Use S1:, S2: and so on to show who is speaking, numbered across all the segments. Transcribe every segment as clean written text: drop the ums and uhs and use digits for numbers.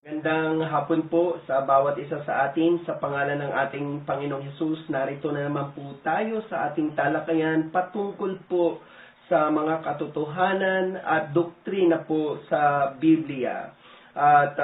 S1: Gandang hapon po sa bawat isa sa atin. Sa pangalan ng ating Panginoong Hesus, narito na naman po tayo sa ating talakayan patungkol po sa mga katotohanan at doktrina po sa Biblia. At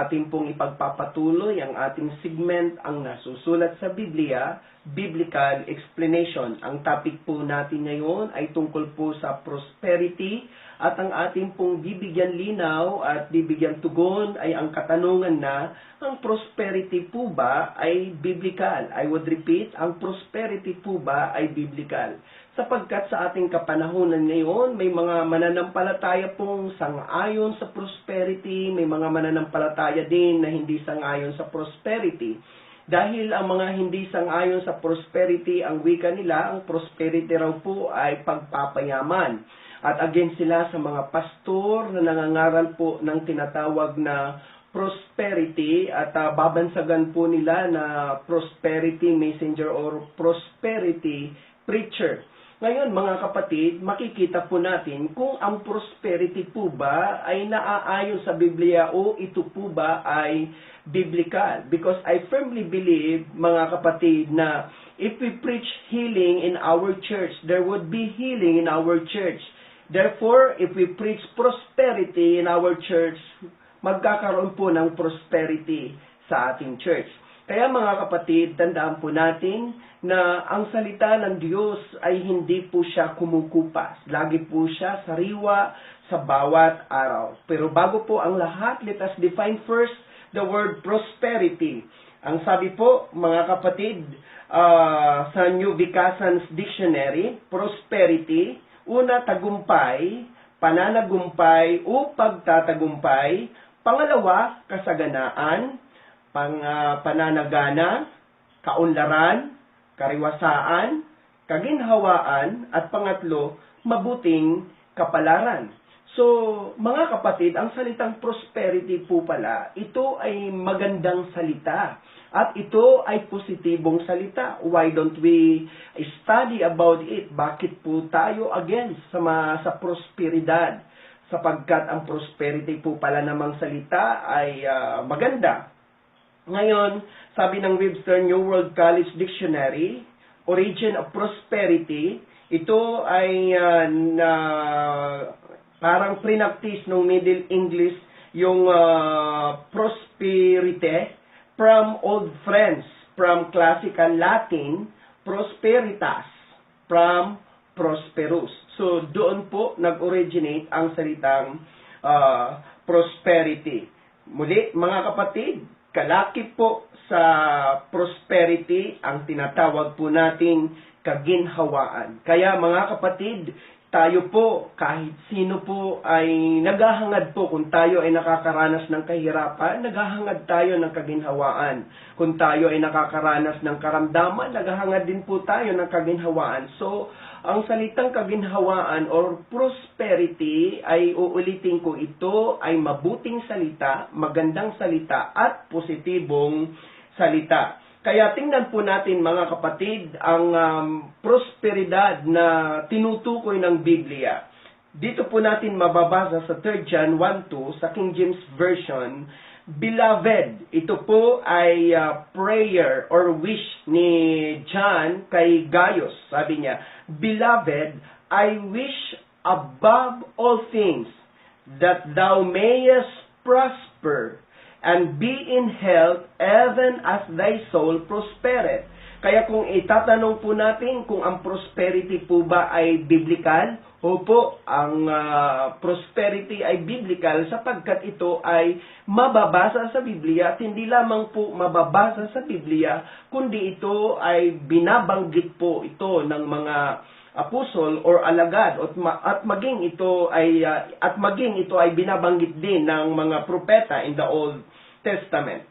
S1: ating pong ipagpapatuloy ang ating segment, ang nasusulat sa Biblia, Biblical Explanation. Ang topic po natin ngayon ay tungkol po sa prosperity. At ang ating pong bibigyan linaw at bibigyan tugon ay ang katanungan na, ang prosperity po ba ay biblical? I would repeat, ang prosperity po ba ay biblical? Sapagkat sa ating kapanahunan ngayon, may mga mananampalataya pong sang-ayon sa prosperity, may mga mananampalataya din na hindi sang-ayon sa prosperity. Dahil ang mga hindi sang-ayon sa prosperity, ang wika nila, ang prosperity raw po ay pagpapayaman. At against sila sa mga pastor na nangangaral po ng tinatawag na prosperity at babansagan po nila na prosperity messenger or prosperity preacher. Ngayon mga kapatid, makikita po natin kung ang prosperity po ba ay naaayon sa Biblia o ito po ba ay biblical. Because I firmly believe mga kapatid na if we preach healing in our church, there would be healing in our church. Therefore, if we preach prosperity in our church, magkakaroon po ng prosperity sa ating church. Kaya mga kapatid, tandaan po natin na ang salita ng Diyos ay hindi po siya kumukupas. Lagi po siya sariwa sa bawat araw. Pero bago po ang lahat, let us define first the word prosperity. Ang sabi po, mga kapatid, sa New Vicasan's Dictionary, prosperity, una, tagumpay, pananagumpay o pagtatagumpay. Pangalawa, kasaganaan, pananagana, kaunlaran, kariwasaan, kaginhawaan, at pangatlo, mabuting kapalaran. So, mga kapatid, ang salitang prosperity po pala, ito ay magandang salita. At ito ay positibong salita. Why don't we study about it? Bakit po tayo against sa prosperidad? Sapagkat ang prosperity po pala namang salita ay maganda. Ngayon, sabi ng Webster New World College Dictionary, origin of prosperity, ito ay parang prinactice ng Middle English yung prosperity, from Old French, from Classical Latin, prosperitas, from prosperous. So, doon po nag-originate ang salitang prosperity. Muli, mga kapatid, kalakip po sa prosperity ang tinatawag po nating kaginhawaan. Kaya mga kapatid, tayo po, kahit sino po ay naghahangad po kung tayo ay nakakaranas ng kahirapan, naghahangad tayo ng kaginhawaan. Kung tayo ay nakakaranas ng karamdaman, naghahangad din po tayo ng kaginhawaan. So, ang salitang kaginhawaan or prosperity ay uulitin ko, ito ay mabuting salita, magandang salita at positibong salita. Kaya tingnan po natin mga kapatid ang prosperidad na tinutukoy ng Biblia. Dito po natin mababasa sa 3 John 1:2 sa King James Version, Beloved, ito po ay prayer or wish ni John kay Gaius. Sabi niya, Beloved, I wish above all things that thou mayest prosper and be in health even as thy soul prospereth. Kaya kung itatanong po natin kung ang prosperity po ba ay biblical, opo, ang prosperity ay biblical sapagkat ito ay mababasa sa Biblia at hindi lamang po mababasa sa Biblia, kundi ito ay binabanggit po ito ng mga apostol or alagad at maging ito ay binabanggit din ng mga propeta in the Old Testament.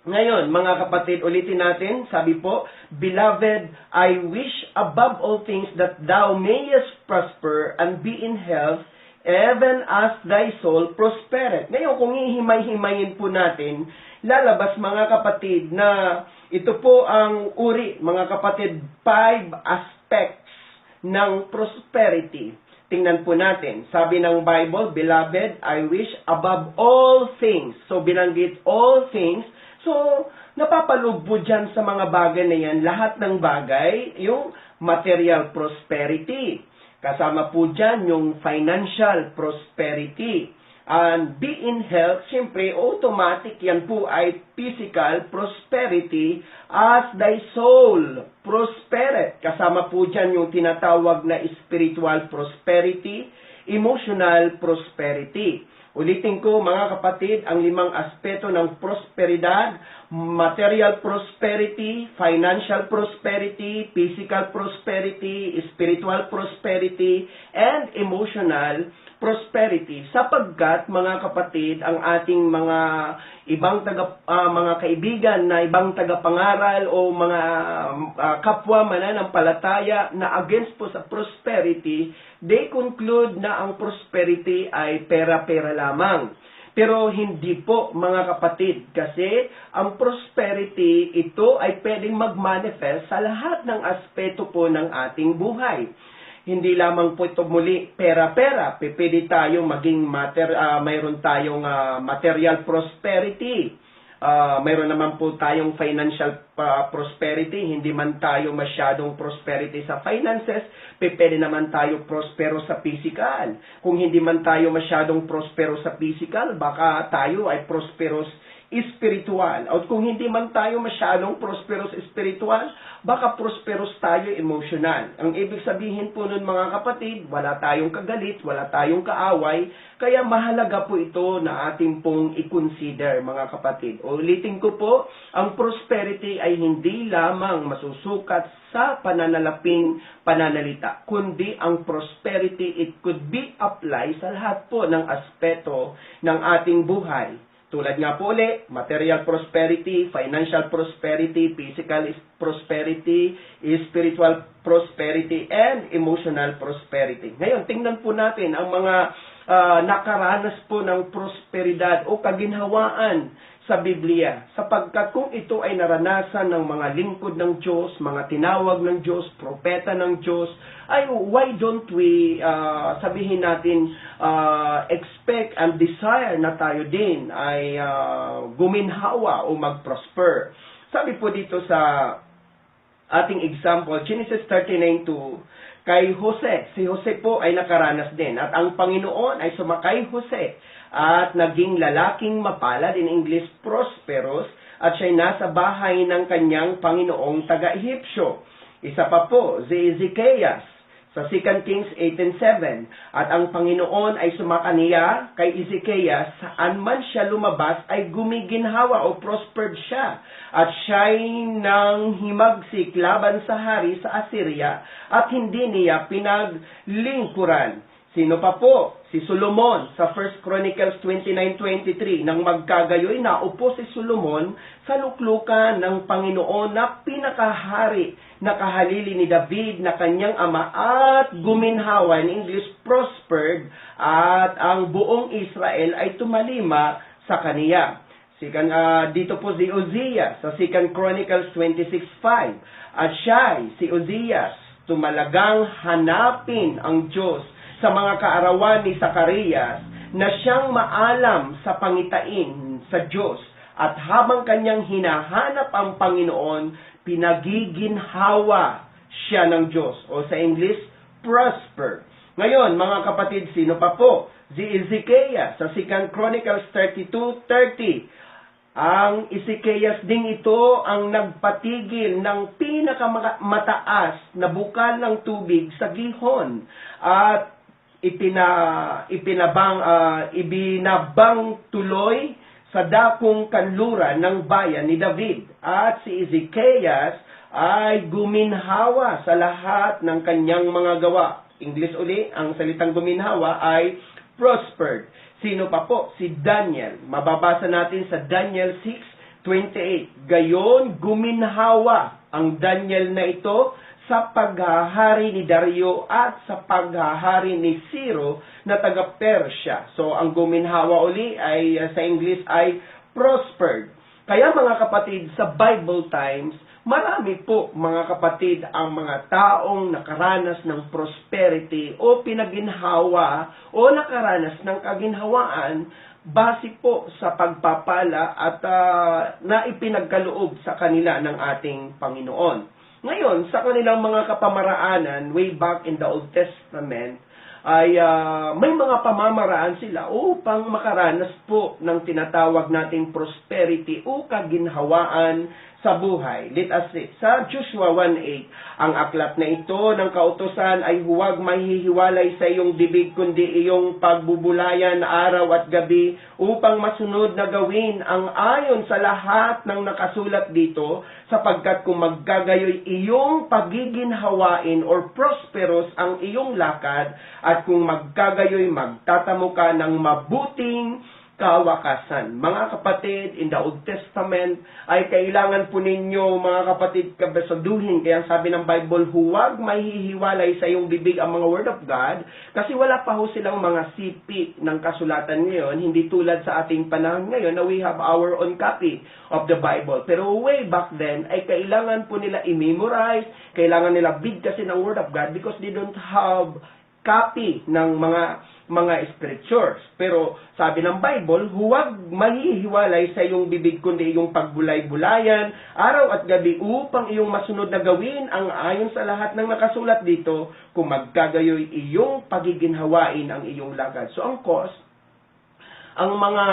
S1: Ngayon, mga kapatid, ulitin natin, sabi po, Beloved, I wish above all things that thou mayest prosper and be in health, even as thy soul prospereth. Ngayon, kung ihimay-himayin po natin, lalabas mga kapatid na ito po ang uri, mga kapatid, 5 aspects ng prosperity. tingnan po natin. Sabi ng Bible, Beloved, I wish above all things. So, binanggit all things. So, napapaloob po dyan sa mga bagay na yan, lahat ng bagay, yung material prosperity. Kasama po dyan yung financial prosperity. And be in health, siyempre, automatic yan po ay physical prosperity as thy soul prospereth. Kasama po dyan yung tinatawag na spiritual prosperity, emotional prosperity. Ulitin ko mga kapatid, ang 5 aspeto ng prosperidad: material prosperity, financial prosperity, physical prosperity, spiritual prosperity, and emotional prosperity. Sapagkat mga kapatid, ang ating mga ibang mga kaibigan na ibang tagapangaral o mga kapwa mananampalataya na against po sa prosperity, they conclude na ang prosperity ay pera-pera lamang. Pero hindi po mga kapatid, kasi ang prosperity ito ay pwedeng mag-manifest sa lahat ng aspeto po ng ating buhay. Hindi lamang po ito muli pera-pera, pwede tayong maging mayroon tayong material prosperity. Mayroon naman po tayong financial prosperity, hindi man tayo masyadong prosperity sa finances, pwede naman tayo prospero sa physical. Kung hindi man tayo masyadong prospero sa physical, baka tayo ay prosperous spiritual. At kung hindi man tayo masyadong prosperous spiritual, baka prosperous tayo emotional. Ang ibig sabihin po nun mga kapatid, wala tayong kagalit, wala tayong kaaway, kaya mahalaga po ito na ating pong i-consider mga kapatid. Ulitin ko po, ang prosperity ay hindi lamang masusukat sa pananalaping pananalita, kundi ang prosperity, it could be applied sa lahat po ng aspeto ng ating buhay. Tulad nga po ulit, material prosperity, financial prosperity, physical prosperity, spiritual prosperity, and emotional prosperity. Ngayon, tingnan po natin ang mga nakaranas po ng prosperidad o kaginhawaan sa Biblia. Sapagkat kung ito ay naranasan ng mga lingkod ng Diyos, mga tinawag ng Diyos, propeta ng Diyos, ay why don't we sabihin natin expect and desire na tayo din ay guminhawa o mag-prosper. Sabi po dito sa ating example, Genesis 39:2, kay Jose. Si Jose po ay nakaranas din. At ang Panginoon ay sumakay Jose at naging lalaking mapalad, in English, prosperous, at siya'y nasa bahay ng kanyang Panginoong taga-Ehipsyo. Isa pa po, si Ezekias, sa 2 Kings 18:7, at ang Panginoon ay sumakaniya kay Ezekias, saan man siya lumabas ay gumiginhawa o prospered siya, at siya'y nang himagsik laban sa hari sa Assyria, at hindi niya pinaglingkuran. Sino pa po? Si Solomon sa 1 Chronicles 29:23. Nang magkagayoy, naupo si Solomon sa luklukan ng Panginoon na pinakahari na kahalili ni David na kanyang ama at guminhawa, in English, prospered, at ang buong Israel ay tumalima sa kaniya. Dito po si Uzziah sa 2 Chronicles 26:5. At si Uzziah, tumalagang hanapin ang Diyos sa mga kaarawan ni Zacarias na siyang maalam sa pangitain sa Diyos. At habang kanyang hinahanap ang Panginoon, pinagiginhawa siya ng Diyos. O sa English, prosper. Ngayon, mga kapatid, sino pa po? Si Ezekias sa 2 Chronicles 32:30. Ang Ezekias ding ito ang nagpatigil ng pinakamataas na bukal ng tubig sa Gihon. At ibinabang tuloy sa dakong kanluran ng bayan ni David. At si Ezekias ay guminhawa sa lahat ng kanyang mga gawa. English uli, ang salitang guminhawa ay prospered. Sino pa po? Si Daniel. Mababasa natin sa Daniel 6:28. Gayon, guminhawa ang Daniel na ito sa paghahari ni Dario at sa paghahari ni Ciro na taga-Persya. So, ang guminhawa uli ay sa English ay prospered. Kaya mga kapatid, sa Bible times, Marami po, mga kapatid, ang mga taong nakaranas ng prosperity o pinaginhawa o nakaranas ng kaginhawaan base po sa pagpapala at na ipinagkaloob sa kanila ng ating Panginoon. Ngayon, sa kanilang mga kapamaraanan, way back in the Old Testament, ay may mga pamamaraan sila upang makaranas po ng tinatawag nating prosperity o kaginhawaan sa buhay. Let us see. Sa Joshua 1:8, ang aklat na ito ng kautusan ay huwag mahihiwalay sa iyong bibig kundi iyong pagbubulayan araw at gabi upang masunod na gawin ang ayon sa lahat ng nakasulat dito, sapagkat kung maggagayoy iyong pagiginhawain or prosperous ang iyong lakad, at kung maggagayoy magtatamo ka ng mabuting kawakasan. Mga kapatid, in the Old Testament, ay kailangan po ninyo, mga kapatid, kabasaduhin. Kaya sabi ng Bible, huwag mahihiwalay sa iyong bibig ang mga Word of God, kasi wala pa ho silang mga sipi ng kasulatan ngayon, hindi tulad sa ating panahon ngayon na we have our own copy of the Bible. Pero way back then, ay kailangan po nila i-memorize, kailangan nila bigkasin ang Word of God because they don't have copy ng mga scriptures. Pero sabi ng Bible, huwag mahihiwalay sa iyong bibig kundi iyong pagbulay-bulayan araw at gabi upang iyong masunod na gawin ang ayon sa lahat ng nakasulat dito, kung maggagayoy iyong pagiginhawain ang iyong lakad. So ang cause, ang mga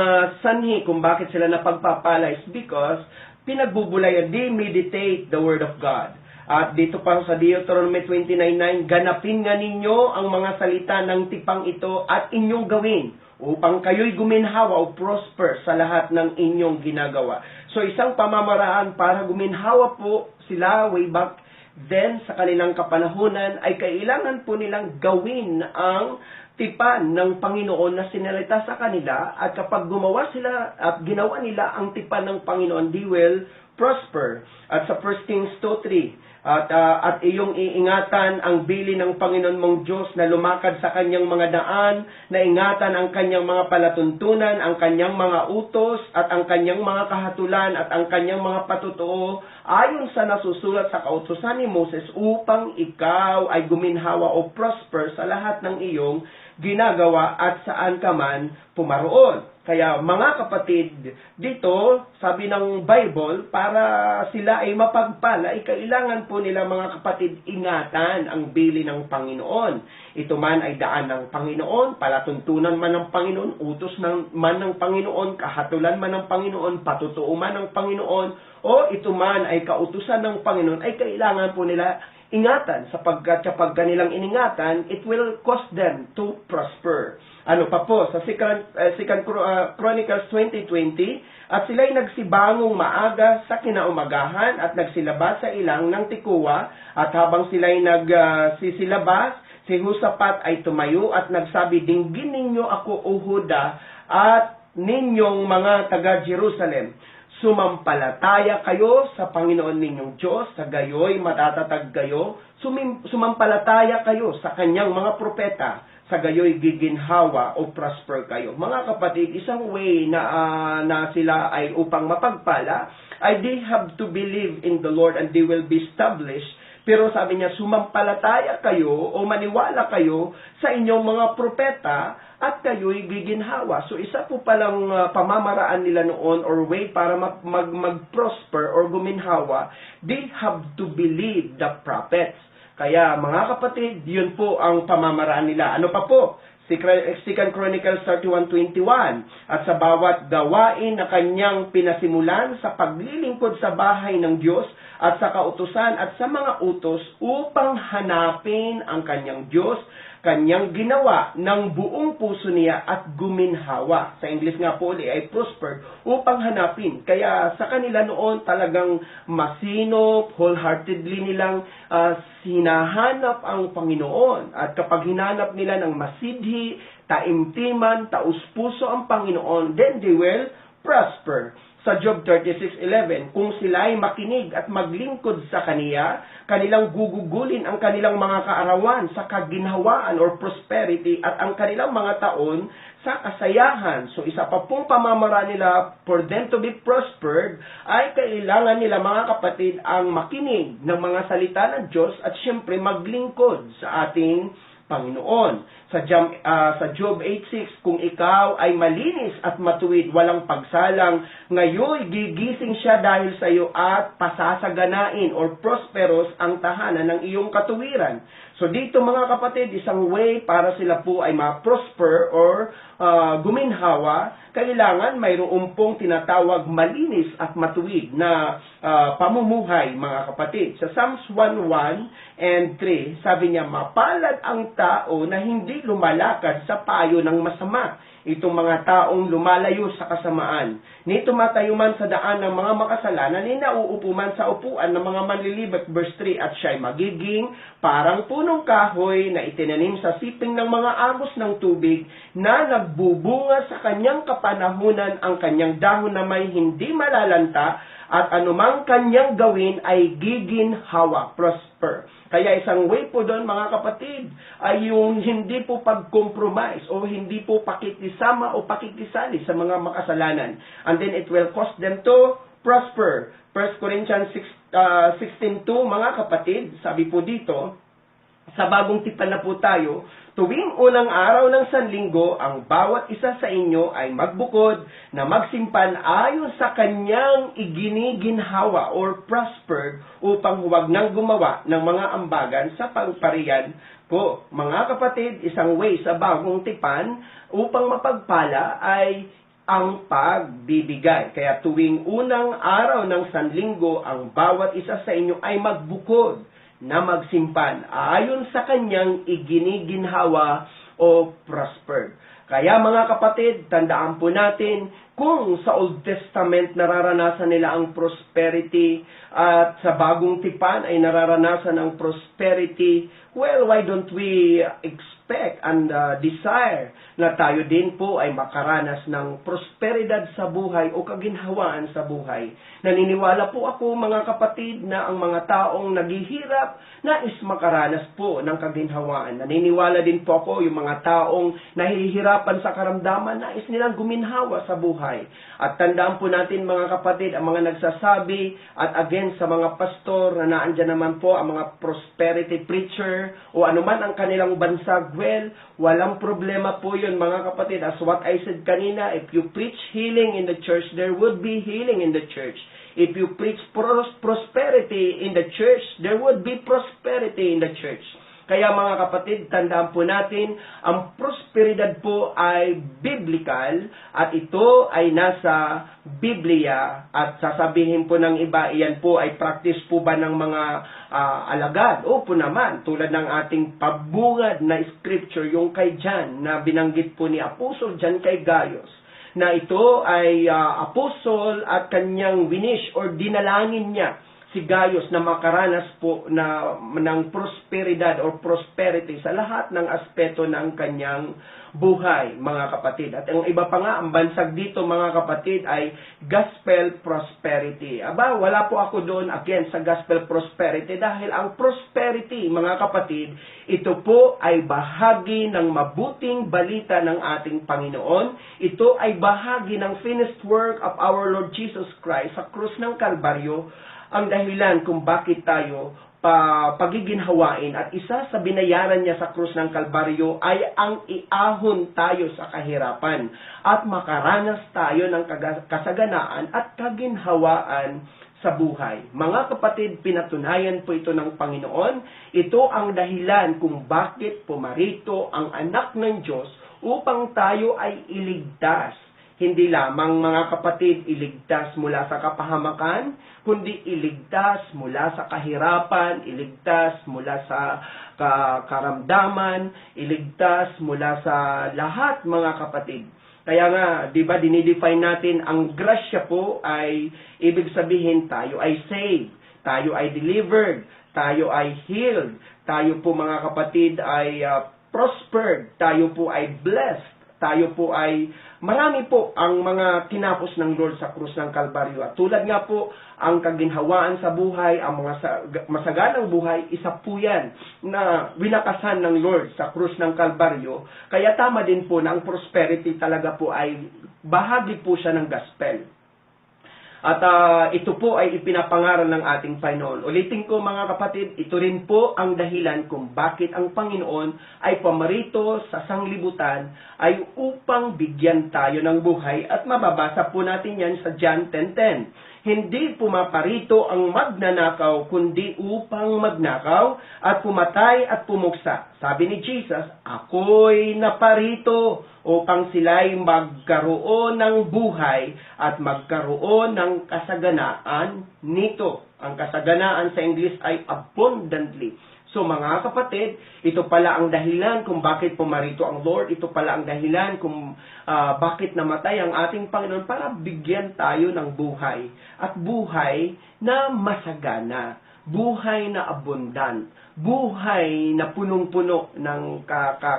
S1: sanhi kung bakit sila napagpapala is because pinagbubulayan, they meditate the Word of God. At dito pa sa Deuteronomy 29:9, ganapin nga ninyo ang mga salita ng tipang ito at inyong gawin upang kayo'y guminhawa o prosper sa lahat ng inyong ginagawa. So isang pamamaraan para guminhawa po sila way back then sa kanilang kapanahunan ay kailangan po nilang gawin ang tipan ng Panginoon na sinalita sa kanila, at kapag gumawa sila at ginawa nila ang tipan ng Panginoon, they will prosper. At sa 1 Kings 2:3, at iyong iingatan ang bili ng Panginoon mong Diyos na lumakad sa kanyang mga daan, na ingatan ang kanyang mga palatuntunan, ang kanyang mga utos, at ang kanyang mga kahatulan, at ang kanyang mga patutuo, ayon sa nasusulat sa kautusan ni Moses, upang ikaw ay guminhawa o prosper sa lahat ng iyong ginagawa at saan ka man pumaroon. Kaya mga kapatid, dito, sabi ng Bible, para sila ay mapagpala, ay kailangan po nila mga kapatid ingatan ang bili ng Panginoon. Ito man ay daan ng Panginoon, palatuntunan man ng Panginoon, utos man ng Panginoon, kahatulan man ng Panginoon, patutuo man ng Panginoon, o ito man ay kautusan ng Panginoon, ay kailangan po nila ingatan, sapagkat kapag kanilang iningatan, it will cause them to prosper. Ano pa po, sa 2 Chronicles 20:20, at sila'y nagsibangong maaga sa kinaumagahan at nagsilabas sa ilang ng tikuwa, at habang sila'y nagsisilabas, si Hosapat ay tumayo at nagsabi, dinggin ninyo ako, O Huda, at ninyong mga taga-Jerusalem. Sumampalataya kayo sa Panginoon ninyong Diyos, sa gayoy matatatag kayo. Sumampalataya kayo sa kanyang mga propeta, sa gayoy giginhawa o prosper kayo. Mga kapatid, isang way na sila ay upang mapagpala ay they have to believe in the Lord and they will be established. Pero sabi niya, sumampalataya kayo o maniwala kayo sa inyong mga propeta at kayo'y giginhawa. So isa po palang pamamaraan nila noon or way para mag-prosper or guminhawa, they have to believe the prophets. Kaya mga kapatid, yun po ang pamamaraan nila. Ano pa po? 2 Chronicles 31:21, at sa bawat gawain na kanyang pinasimulan sa paglilingkod sa bahay ng Diyos at sa kautusan at sa mga utos upang hanapin ang kanyang Diyos, kanyang ginawa ng buong puso niya at guminhawa. Sa English nga po ay prospered, upang hanapin. Kaya sa kanila noon talagang masinop, wholeheartedly nilang hinahanap ang Panginoon. At kapag hinanap nila ng masidhi, taimtiman, taus-puso ang Panginoon, then they will prosper. sa Job 36:11, kung sila'y makinig at maglingkod sa Kaniya, kanilang gugugulin ang kanilang mga kaarawan sa kaginhawaan or prosperity at ang kanilang mga taon sa kasayahan. So isa pa pong pamamaraan nila for them to be prospered ay kailangan nila, mga kapatid, ang makinig ng mga salita ng Diyos at syempre maglingkod sa ating Panginoon. Sa Job 8:6, kung ikaw ay malinis at matuwid, walang pagsalang, ngayon gigising siya dahil sa iyo at pasasaganain or prosperous ang tahanan ng iyong katuwiran. So dito, mga kapatid, isang way para sila po ay ma-prosper or guminhawa, kailangan mayroong pong tinatawag malinis at matuwid na pamumuhay, mga kapatid. Sa Psalms 1:1 and 3, sabi niya, mapalad ang tao na hindi lumalakad sa payo ng masama. Itong mga taong lumalayo sa kasamaan. Ni tumatayo man sa daan ng mga makasalanan, ni nauupo man sa upuan ng mga manlilibak. Verse 3, at siya'y magiging parang punong kahoy na itinanim sa siping ng mga agos ng tubig, na nagbubunga sa kanyang kapanahunan, ang kanyang dahon na may hindi malalanta, at anumang kanyang gawin ay giginhawa, prosper. Kaya isang way po doon, mga kapatid, ay yung hindi po pag-compromise o hindi po pakikisama o pakikisali sa mga makasalanan. And then it will cause them to prosper. 1 Corinthians 16:2, mga kapatid, sabi po dito, sa bagong tipan na po tayo, tuwing unang araw ng sanlinggo, ang bawat isa sa inyo ay magbukod na magsimpan ayon sa kanyang iginiginhawa or prospered, upang huwag nang gumawa ng mga ambagan sa pagpariyan po. Mga kapatid, isang way sa bagong tipan upang mapagpala ay ang pagbibigay. Kaya tuwing unang araw ng sanlinggo, ang bawat isa sa inyo ay magbukod na magsimpan ayon sa kanyang iginiginhawa o prospered. Kaya, mga kapatid, tandaan po natin, kung sa Old Testament nararanasan nila ang prosperity at sa bagong tipan ay nararanasan ang prosperity, well, why don't we expect and desire na tayo din po ay makaranas ng prosperidad sa buhay o kaginhawaan sa buhay. Naniniwala po ako, mga kapatid, na ang mga taong naghihirap nais makaranas po ng kaginhawaan. Naniniwala din po ako yung mga taong nahihirapan sa karamdaman, nais nilang guminhawa sa buhay. At tandaan po natin, mga kapatid, ang mga nagsasabi at again sa mga pastor na naandyan naman po ang mga prosperity preacher o anuman ang kanilang bansag, well, walang problema po yun, mga kapatid. As what I said kanina, if you preach healing in the church, there would be healing in the church. If you preach prosperity in the church, there would be prosperity in the church. Kaya, mga kapatid, tandaan po natin, ang prosperidad po ay biblical at ito ay nasa Biblia, at sasabihin po ng iba, iyan po ay practice po ba ng mga alagad? Opo naman, tulad ng ating pabungad na scripture, yung kay John na binanggit po ni Apostol John kay Gaius, na ito ay apostol at kanyang winish or dinalangin niya si Gaius na makaranas po ng prosperidad or prosperity sa lahat ng aspeto ng kanyang buhay, mga kapatid. At ang iba pa nga, ang bansag dito, mga kapatid, ay gospel prosperity. Aba, wala po ako doon again sa gospel prosperity, dahil ang prosperity, mga kapatid, ito po ay bahagi ng mabuting balita ng ating Panginoon. Ito ay bahagi ng finished work of our Lord Jesus Christ sa krus ng Kalbaryo, ang dahilan kung bakit tayo pagiginhawain, at isa sa binayaran niya sa krus ng Kalbaryo ay ang iahon tayo sa kahirapan at makaranas tayo ng kasaganaan at kaginhawaan sa buhay. Mga kapatid, pinatunayan po ito ng Panginoon. Ito ang dahilan kung bakit pumarito ang anak ng Diyos upang tayo ay iligtas. Hindi lamang, mga kapatid, iligtas mula sa kapahamakan, kundi iligtas mula sa kahirapan, iligtas mula sa karamdaman, iligtas mula sa lahat, mga kapatid. Kaya nga, di ba, dinidefine natin ang grasya po ay ibig sabihin tayo ay saved, tayo ay delivered, tayo ay healed, tayo po, mga kapatid, ay prospered, tayo po ay blessed. tayo po ay marami po ang mga tinapos ng Lord sa krus ng Kalbaryo. At tulad nga po, ang kaginhawaan sa buhay, ang mga masaganang buhay, isa po yan na winakasan ng Lord sa krus ng Kalbaryo. Kaya tama din po na ang prosperity talaga po ay bahagi po siya ng gospel. At ito po ay ipinapangaral ng ating Panginoon. Ulitin ko mga kapatid, ito rin po ang dahilan kung bakit ang Panginoon ay pamarito sa sanglibutan ay upang bigyan tayo ng buhay, at mababasa po natin yan sa John 10:10. Hindi pumaparito ang magnanakaw, kundi upang magnakaw at pumatay at pumuksa. Sabi ni Jesus, ako'y naparito upang sila'y magkaroon ng buhay at magkaroon ng kasaganaan nito. Ang kasaganaan sa English ay abundantly. So mga kapatid, ito pala ang dahilan kung bakit pumarito ang Lord. Ito pala ang dahilan kung bakit namatay ang ating Panginoon, para bigyan tayo ng buhay. At buhay na masagana, buhay na abundant, buhay na punong-puno ng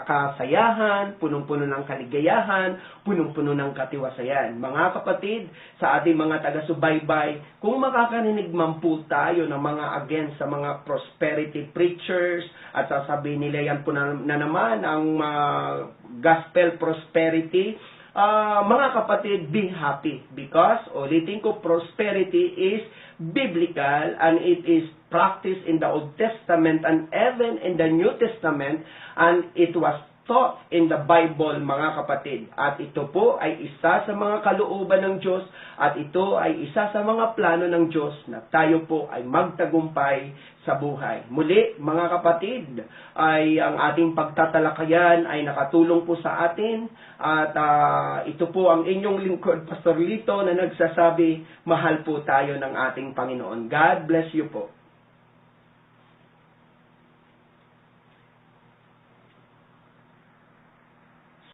S1: kasayahan, punong-puno ng kaligayahan, punong-puno ng katiwasayan. Mga kapatid, sa ating mga taga-subaybay, kung makakarinig man po tayo ng mga against sa mga prosperity preachers, at sasabihin nila yan po na naman ang gospel prosperity, mga kapatid, be happy, because, ulitin ko, prosperity is biblical and it is practiced in the Old Testament and even in the New Testament, and it was taught in the Bible, mga kapatid. At ito po ay isa sa mga kalooban ng Diyos, at ito ay isa sa mga plano ng Diyos na tayo po ay magtagumpay sa buhay. Muli, mga kapatid, ay ang ating pagtatalakayan ay nakatulong po sa atin, at ito po ang inyong lingkod, Pastor Lito, na nagsasabi, mahal po tayo ng ating Panginoon. God bless you po.